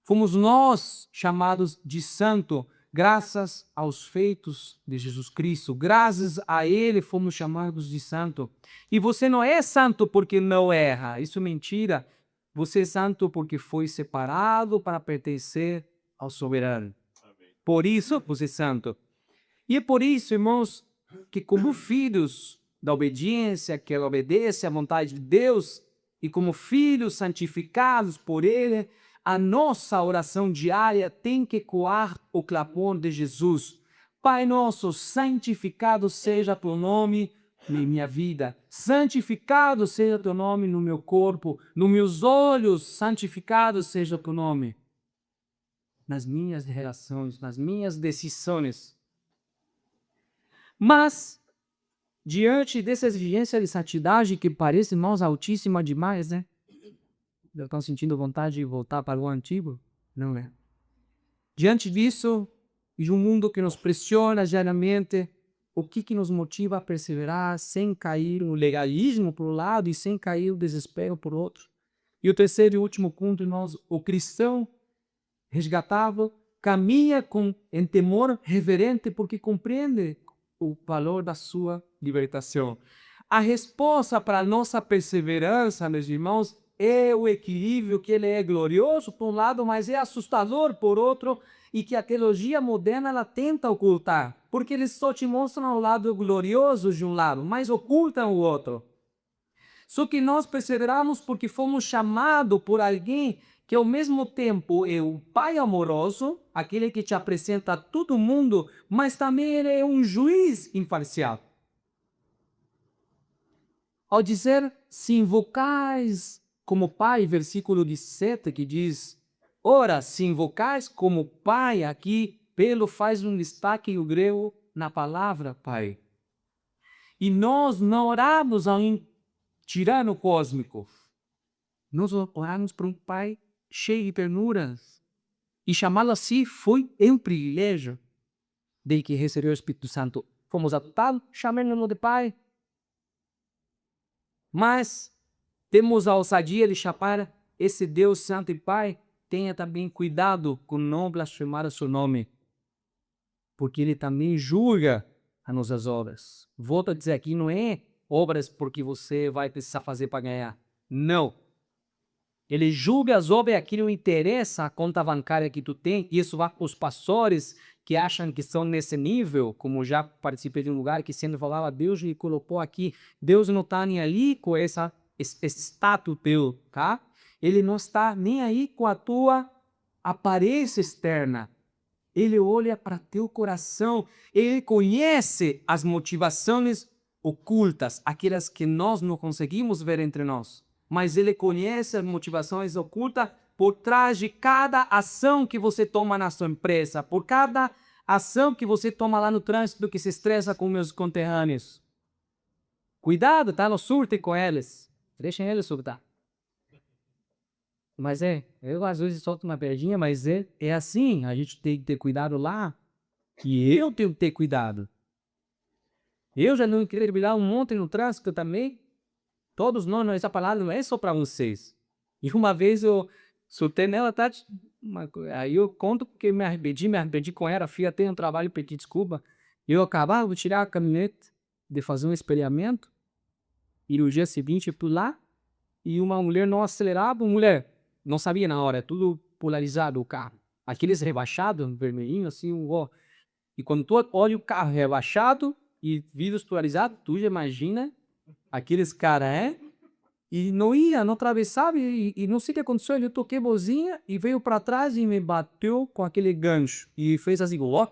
Fomos nós chamados de santo graças aos feitos de Jesus Cristo. Graças a Ele fomos chamados de santo. E você não é santo porque não erra. Isso é mentira. Você é santo porque foi separado para pertencer ao soberano. Por isso você é santo. E é por isso, irmãos, que como filhos da obediência, que obedece à vontade de Deus, e como filhos santificados por Ele, a nossa oração diária tem que ecoar o clamor de Jesus. Pai nosso, santificado seja teu nome em minha vida. Santificado seja teu nome no meu corpo, nos meus olhos, santificado seja teu nome. Nas minhas relações, nas minhas decisões. Mas Diante dessa exigência de santidade que parece, irmãos, altíssima demais, né? Já estão sentindo vontade de voltar para o antigo? Não é? Diante disso, de um mundo que nos pressiona diariamente, o que nos motiva a perseverar sem cair no legalismo por um lado e sem cair no desespero por outro? E o terceiro e último ponto, irmãos, o cristão resgatável caminha em temor reverente porque compreende o valor da sua libertação. A resposta para a nossa perseverança, meus irmãos, é o equilíbrio que ele é glorioso por um lado, mas é assustador por outro, e que a teologia moderna ela tenta ocultar, porque eles só te mostram o lado glorioso de um lado, mas ocultam o outro. Só que nós perseveramos porque fomos chamados por alguém que ao mesmo tempo é o Pai amoroso, aquele que te apresenta a todo mundo, mas também ele é um juiz imparcial. Ao dizer, se invocais como Pai, versículo 17, que diz, ora, se invocais como Pai, aqui, pelo faz um destaque o grego na palavra Pai. E nós não oramos a um tirano cósmico. Nós oramos para um Pai cheio de ternuras. E chamá-lo assim foi um privilégio. Desde que recebeu o Espírito Santo, fomos adotados, chamando-no de Pai. Mas temos a ousadia de chamar esse Deus Santo e Pai. Tenha também cuidado com não blasfemar o seu nome, porque Ele também julga as nossas obras. Volto a dizer aqui, não é obras porque você vai precisar fazer para ganhar. Não. Ele julga as obras, aquilo interessa a conta bancária que tu tem. Isso vai para os pastores que acham que estão nesse nível, como já participei de um lugar que sempre falava, Deus me colocou aqui. Deus não está nem ali com esse status teu, tá? Ele não está nem aí com a tua aparência externa. Ele olha para teu coração. Ele conhece as motivações ocultas, aquelas que nós não conseguimos ver entre nós. Mas ele conhece as motivações ocultas por trás de cada ação que você toma na sua empresa, por cada ação que você toma lá no trânsito que se estressa com meus conterrâneos. Cuidado, tá? Não surte com eles. Deixem eles surtar. Mas eu às vezes solto uma pedrinha, mas é assim, a gente tem que ter cuidado lá. E eu tenho que ter cuidado. Eu já não queria virar um monte no trânsito também. Todos nós, essa palavra não é só para vocês. E uma vez eu soltei nela, tá? Aí eu conto porque me arrependi com ela, fui até um trabalho, pedi desculpa. Eu acabava de tirar a caminhonete, de fazer um espelhamento, e no dia seguinte eu fui lá, e uma mulher não acelerava, não sabia na hora, é tudo polarizado o carro. Aqueles rebaixados, vermelhinho, assim, ó. E quando tu olha o carro rebaixado e vidros polarizados, tu já imagina aqueles caras, e não atravessava, e não sei o que aconteceu, eu toquei bozinha e veio para trás e me bateu com aquele gancho, e fez assim, ó.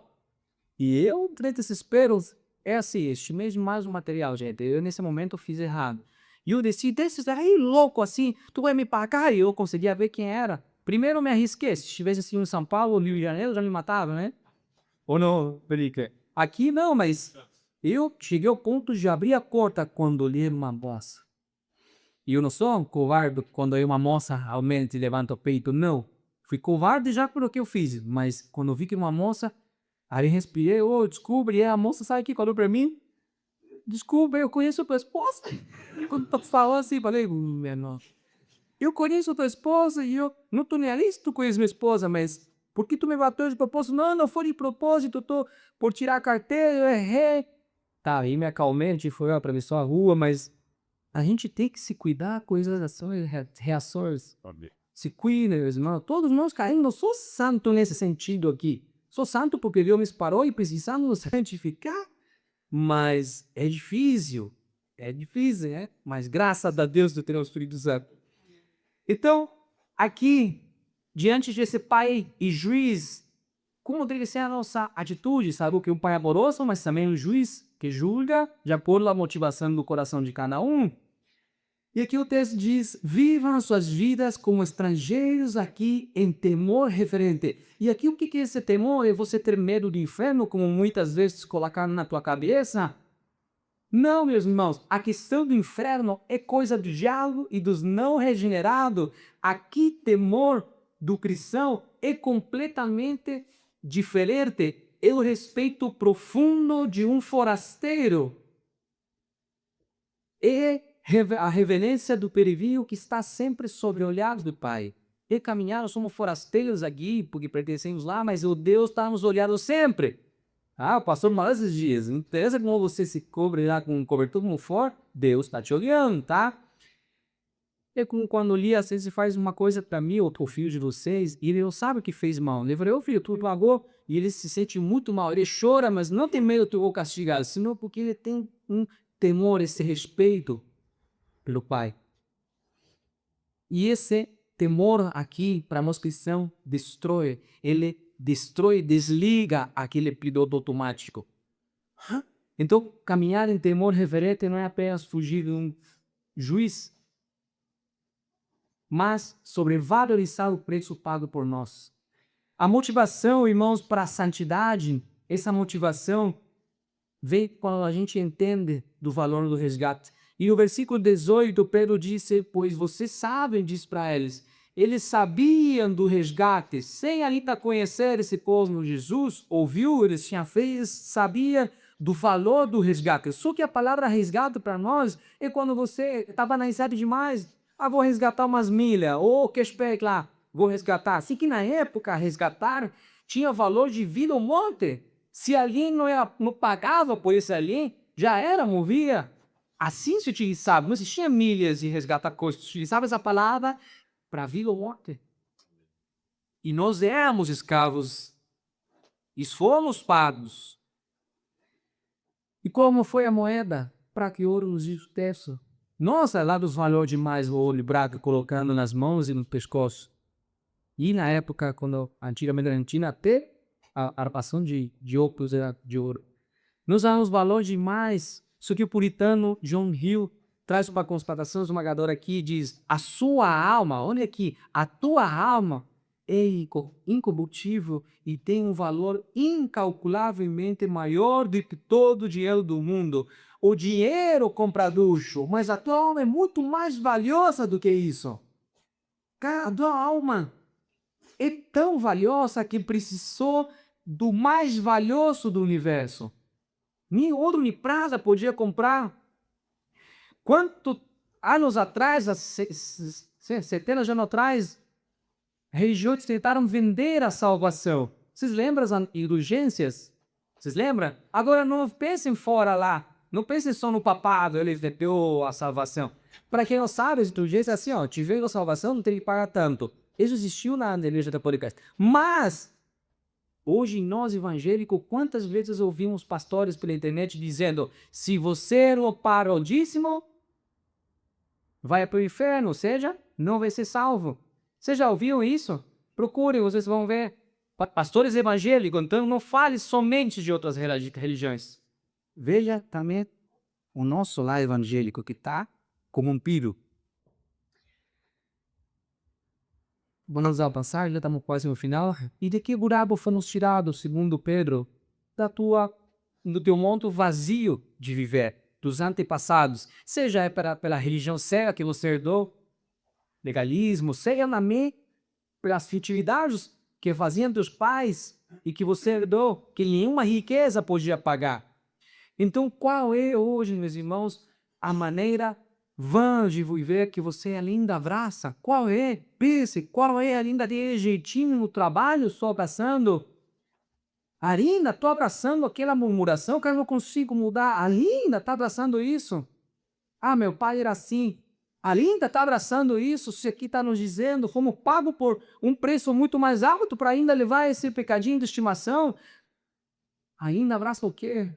E eu, durante esses esperos, é assim, estimei demais o material, gente, eu nesse momento fiz errado. E eu desci desses aí, louco assim, tu vai me pagar? E eu conseguia ver quem era. Primeiro eu me arrisquei, se estivesse assim em São Paulo ou Rio de Janeiro, já me matava, né? Ou não, Felipe? Aqui não, mas eu cheguei ao ponto de abrir a porta quando olhei uma moça. E eu não sou um covarde quando uma moça realmente levanta o peito, não. Fui covarde já pelo que eu fiz, mas quando eu vi que uma moça, aí respirei, desculpa, e a moça sai aqui, falou pra mim, desculpa, eu conheço a tua esposa. Quando tu falou assim, falei, menor, eu conheço a tua esposa e eu não tô nem ali se tu conhece minha esposa, mas por que tu me bateu de propósito? Não, não foi de propósito, eu tô por tirar a carteira, eu errei. Tá, aí me acalmei, a gente foi pra missão à rua, mas a gente tem que se cuidar com as ações, reações. Se cuida, meus irmãos. Todos nós caímos, não sou santo nesse sentido aqui. Sou santo porque Deus me parou e precisamos nos santificar. Mas é difícil, né? Mas graças a Deus do teu Espírito Santo. Então, aqui, diante desse pai e juiz, como deve ser a nossa atitude? Sabe que um pai amoroso, mas também um juiz que julga de acordo com a motivação do coração de cada um. E aqui o texto diz, vivam suas vidas como estrangeiros aqui em temor reverente. E aqui o que é esse temor? É você ter medo do inferno, como muitas vezes colocaram na tua cabeça? Não, meus irmãos, a questão do inferno é coisa do diabo e dos não regenerados. Aqui, temor do cristão é completamente diferente. É o respeito profundo de um forasteiro. É a reverência do perigo que está sempre sobre olhares do Pai. E caminhar, somos forasteiros aqui, porque pertencemos lá, mas o Deus está nos olhando sempre. Ah, o pastor falou esses dias, não interessa como você se cobre lá com um cobertor como for, Deus está te olhando, tá? É como quando Lia, às vezes, faz uma coisa para mim ou para o filho de vocês, e ele não sabe o que fez mal. Ele falou, ô filho, tu pagou, e ele se sente muito mal, ele chora, mas não tem medo de eu vou castigar, senão porque ele tem um temor, esse respeito pelo Pai. E esse temor aqui, para nós cristãos, ele destrói, desliga aquele piloto automático. Então, caminhar em temor reverente não é apenas fugir de um juiz, mas sobrevalorizar o preço pago por nós. A motivação, irmãos, para a santidade, essa motivação vem quando a gente entende do valor do resgate. E no versículo 18, Pedro disse, pois vocês sabem, diz para eles sabiam do resgate, sem ainda conhecer esse povo Jesus, ouviu, eles tinham feito, sabia do valor do resgate. Só que a palavra resgate para nós é quando você estava na necessidade demais, vou resgatar umas milhas, ou cashback lá, vou resgatar. Assim que na época resgatar tinha valor de vida ou morte. Se alguém não pagava por esse alguém, já era, movia. Assim se utilizava, não existia milhas e resgatar coisas, utilizava essa palavra para vida ou morte. E nós éramos escravos, e fomos pagos. E como foi a moeda? Para que ouro nos diz o texto? Nossa, lá dos valores demais o olho branco colocando nas mãos e no pescoço. E na época, quando antigamente na Argentina, até a armação de óculos era de ouro. Nós damos valor demais. Isso que o puritano John Hill traz uma constatação esmagadora aqui e diz: a sua alma, olha aqui, a tua alma é incorruptível e tem um valor incalculavelmente maior do que todo o dinheiro do mundo. O dinheiro compra luxo, mas a tua alma é muito mais valiosa do que isso. A tua alma é tão valiosa que precisou do mais valioso do universo. Nem ouro nem prata podia comprar. Quantos anos atrás, centenas de anos atrás, religiões tentaram vender a salvação. Vocês lembram as indulgências? Vocês lembram? Agora não pensem fora lá. Não pensem só no papado, ele vendeu a salvação. Para quem não sabe, as indulgências é assim, ó, te veio a salvação, não tem que pagar tanto. Isso existiu na igreja da podcast. Mas hoje, nós evangélicos, quantas vezes ouvimos pastores pela internet dizendo: se você não para o dízimo, vai para o inferno, ou seja, não vai ser salvo. Você já ouviu isso? Procurem, vocês vão ver. Pastores evangélicos, então não fale somente de outras religiões. Veja também o nosso lar evangélico que está corrompido. Vamos avançar, já estamos quase no final. E de que buraco fomos tirados, segundo Pedro? Do teu mundo vazio de viver, dos antepassados. Seja pela religião cega que você herdou, legalismo, seja também pelas festividades que faziam teus pais e que você herdou, que nenhuma riqueza podia pagar. Então, qual é hoje, meus irmãos, a maneira vã de viver que você ainda abraça? Qual é? Pense, qual é ainda de jeitinho no trabalho? Estou abraçando? Ainda estou abraçando aquela murmuração que eu não consigo mudar. Ainda está abraçando isso? Ah, meu pai era assim. Ainda está abraçando isso? Se aqui está nos dizendo como pago por um preço muito mais alto para ainda levar esse pecadinho de estimação? Ainda abraça o quê?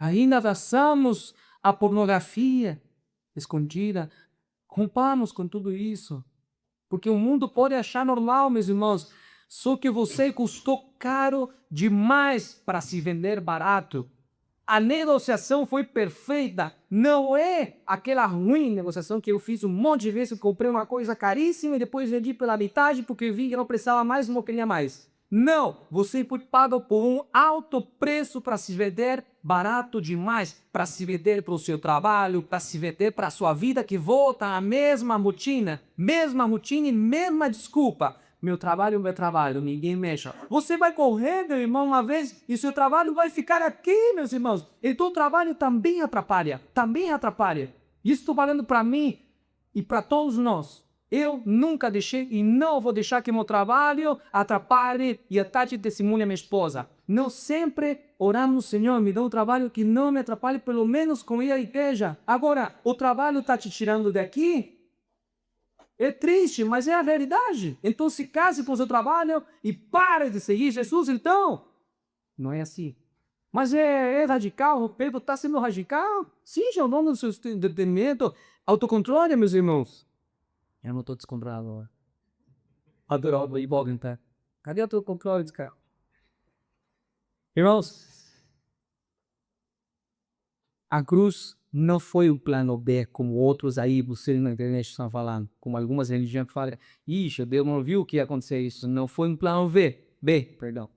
Ainda abraçamos a pornografia escondida. Rompamos com tudo isso. Porque o mundo pode achar normal, meus irmãos. Só que você custou caro demais para se vender barato. A negociação foi perfeita. Não é aquela ruim negociação que eu fiz um monte de vezes. Eu comprei uma coisa caríssima e depois vendi pela metade porque vi que não precisava mais e não queria mais. Não, você foi pago por um alto preço para se vender barato demais, para se vender para o seu trabalho, para se vender para a sua vida que volta à mesma rotina e mesma desculpa. Meu trabalho, ninguém mexe. Você vai correr, meu irmão, uma vez e seu trabalho vai ficar aqui, meus irmãos. Então o trabalho também atrapalha, também atrapalha. Isso estou falando para mim e para todos nós. Eu nunca deixei e não vou deixar que meu trabalho atrapalhe e ataque testemunha minha esposa. Nós sempre oramos, Senhor, me dá um trabalho que não me atrapalhe, pelo menos com ir à igreja. Agora, o trabalho está te tirando daqui? É triste, mas é a realidade. Então se case com o seu trabalho e pare de seguir Jesus, então. Não é assim. Mas é radical, o Pedro está sendo radical? Sim, já o nome do seu entendimento, autocontrole, meus irmãos. Eu não estou descontrolado agora. Adorava hipócrita. Cadê o teu controle, cara? Irmãos, a cruz não foi o plano B, como outros aí, vocês na internet estão falando. Como algumas religiões falam, ixi, Deus não viu que ia acontecer isso. Não foi um plano B, perdão.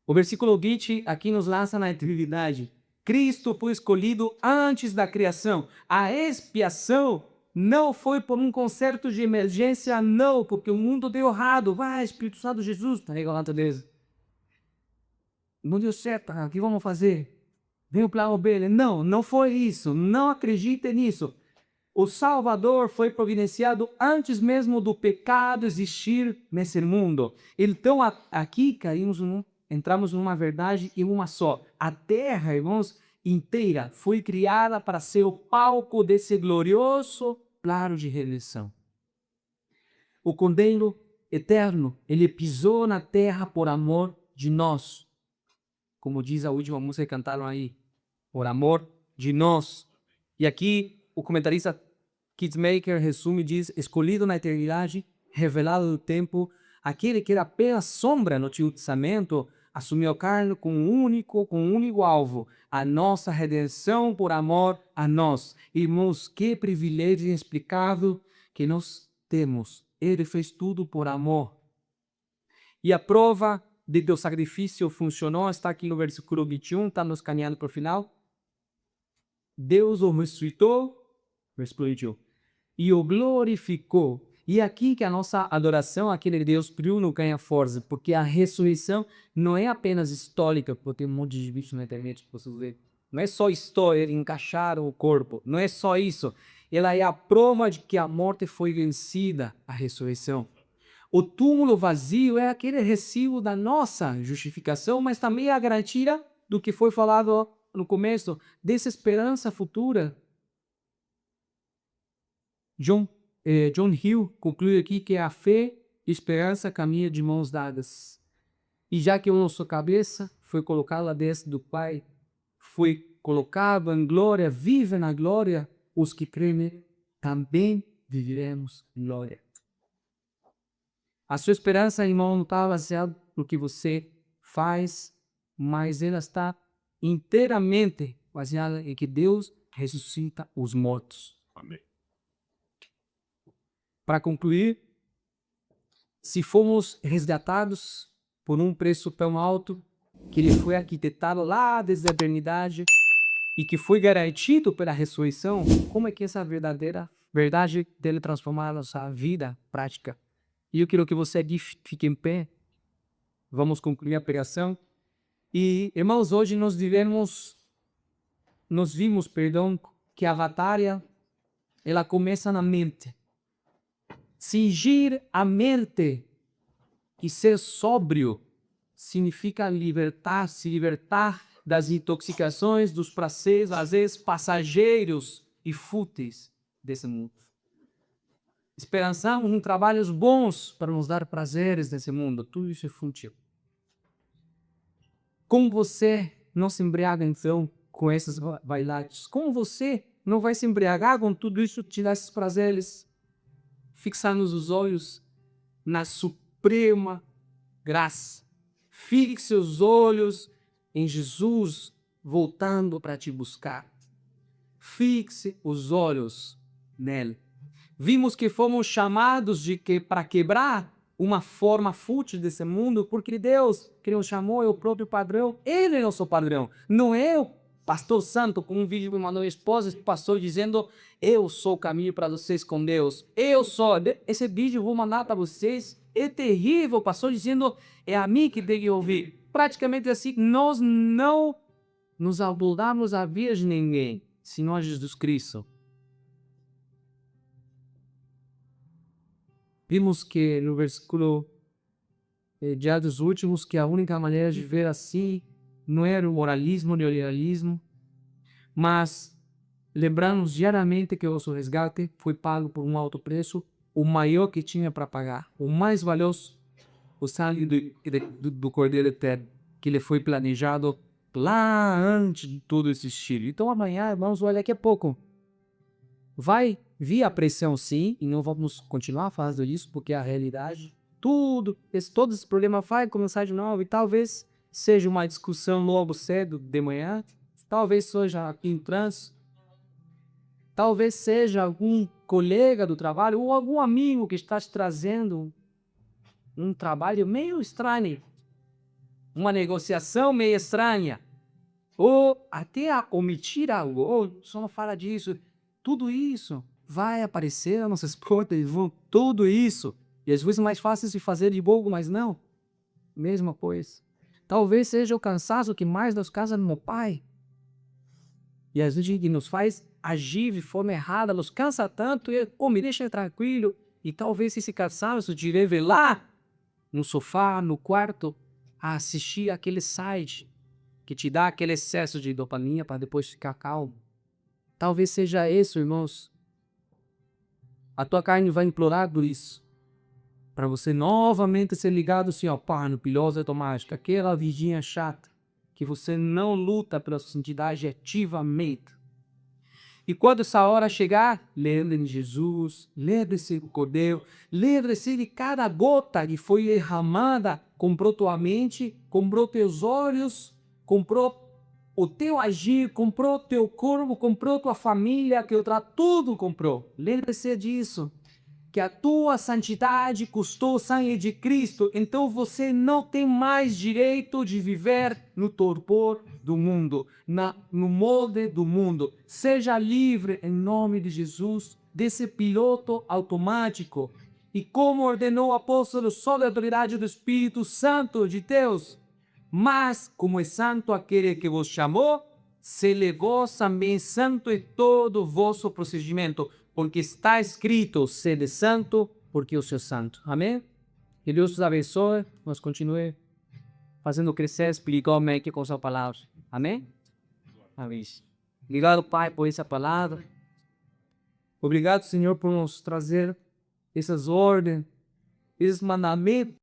O versículo 20 aqui nos lança na eternidade. Cristo foi escolhido antes da criação. A expiação não foi por um concerto de emergência, não, porque o mundo deu errado. Vai, Espírito Santo, Jesus, tá ligado Deus. Não deu certo, o que vamos fazer? Vem o plano B. Não, não foi isso. Não acredite nisso. O Salvador foi providenciado antes mesmo do pecado existir nesse mundo. Então aqui entramos numa verdade e uma só. A terra, irmãos, inteira foi criada para ser o palco desse glorioso plano de redenção. O Cordeiro eterno, ele pisou na terra por amor de nós. Como diz a última música que cantaram aí. Por amor de nós. E aqui o comentarista Kidsmaker resume e diz: escolhido na eternidade, revelado no tempo, aquele que era apenas sombra no Antigo Testamento, assumiu a carne com um único alvo, a nossa redenção por amor a nós. Irmãos, que privilégio inexplicável que nós temos. Ele fez tudo por amor. E a prova de que o sacrifício funcionou está aqui no versículo 21, está nos caminhando para o final. Deus o ressuscitou, versículo 21, e o glorificou. E é aqui que a nossa adoração àquele Deus triuno ganha força, porque a ressurreição não é apenas histórica, porque tem um monte de vídeos na internet que vocês veem. Não é só história, encaixaram o corpo, não é só isso. Ela é a prova de que a morte foi vencida, a ressurreição. O túmulo vazio é aquele recibo da nossa justificação, mas também é a garantia do que foi falado no começo, dessa esperança futura. John Hill conclui aqui que a fé e a esperança caminham de mãos dadas. E já que a nossa cabeça foi colocada à destra do Pai, foi colocado em glória, vive na glória, os que creem também viveremos em glória. A sua esperança, irmão, não está baseada no que você faz, mas ela está inteiramente baseada em que Deus ressuscita os mortos. Amém. Para concluir, se fomos resgatados por um preço tão alto, que ele foi arquitetado lá desde a eternidade e que foi garantido pela ressurreição, como é que essa verdadeira verdade dele transformar a nossa vida prática? E eu quero que você fique em pé. Vamos concluir a pregação. E, irmãos, hoje nós vimos, que a batalha, ela começa na mente. Cingir a mente e ser sóbrio significa se libertar das intoxicações, dos prazeres, às vezes passageiros e fúteis desse mundo. Esperançamos em trabalhos bons para nos dar prazeres nesse mundo. Tudo isso é fútil. Como você não se embriaga, então, com esses vaidades? Como você não vai se embriagar com tudo isso, te dar esses prazeres? Fixar-nos os olhos na suprema graça. Fixe os olhos em Jesus voltando para te buscar. Fixe os olhos nele. Vimos que fomos chamados para quebrar uma forma fútil desse mundo, porque Deus que nos chamou é o próprio padrão. Ele é nosso padrão. Não é o pastor santo, como um vídeo que me mandou minha esposa, esse pastor dizendo, eu sou o caminho para vocês com Deus. Eu sou. Esse vídeo eu vou mandar para vocês. É terrível, o pastor dizendo, é a mim que tem que ouvir. Praticamente assim, nós não nos amoldamos a vida de ninguém, senão a Jesus Cristo. Vimos que no versículo Dia dos Últimos, que a única maneira de ver assim não era o moralismo, o neoliberalismo, mas lembramos diariamente que o nosso resgate foi pago por um alto preço, o maior que tinha para pagar, o mais valioso, o sangue do Cordeiro Eterno, que ele foi planejado lá antes de tudo existir. Então amanhã, irmãos, olha, daqui a pouco vai vir a pressão sim, e não vamos continuar fazendo isso, porque é a realidade, todo esse problema vai começar de novo, e talvez seja uma discussão logo cedo de manhã, talvez seja aqui em trânsito, talvez seja algum colega do trabalho, ou algum amigo que está te trazendo um trabalho meio estranho, uma negociação meio estranha, ou até a omitir algo, ou só não fala disso. Tudo isso vai aparecer nas nossas portas, tudo isso. E às vezes é mais fácil de fazer de bobo, mas não. Mesma coisa. Talvez seja o cansaço que mais nos cansa no Pai. E às vezes nos faz agir de forma errada, nos cansa tanto, e me deixa tranquilo. E talvez esse cansaço de revelar no sofá, no quarto, a assistir aquele site que te dá aquele excesso de dopamina para depois ficar calmo. Talvez seja isso, irmãos. A tua carne vai implorar por isso. Para você novamente ser ligado assim, ó, pá, no piloto automático. Aquela vidinha chata. Que você não luta pela sua santidade ativamente. E quando essa hora chegar, lembre de Jesus, lembre-se do Cordeiro, lembre-se de cada gota que foi derramada, comprou tua mente, comprou teus olhos, comprou o teu agir, comprou teu corpo, comprou tua família, que outra tudo comprou. Lembre-se disso, que a tua santidade custou o sangue de Cristo, então você não tem mais direito de viver no torpor do mundo, no molde do mundo. Seja livre em nome de Jesus desse piloto automático. E como ordenou o apóstolo, sob a autoridade do Espírito Santo de Deus, mas como é santo aquele que vos chamou, se vós também santo em todo o vosso procedimento, porque está escrito, sede santo, porque eu sou santo. Amém? Que Deus nos abençoe, nos continue fazendo crescer espiritualmente com sua palavra. Amém? Amém. Obrigado, Pai, por essa palavra. Obrigado, Senhor, por nos trazer essas ordens, esses mandamentos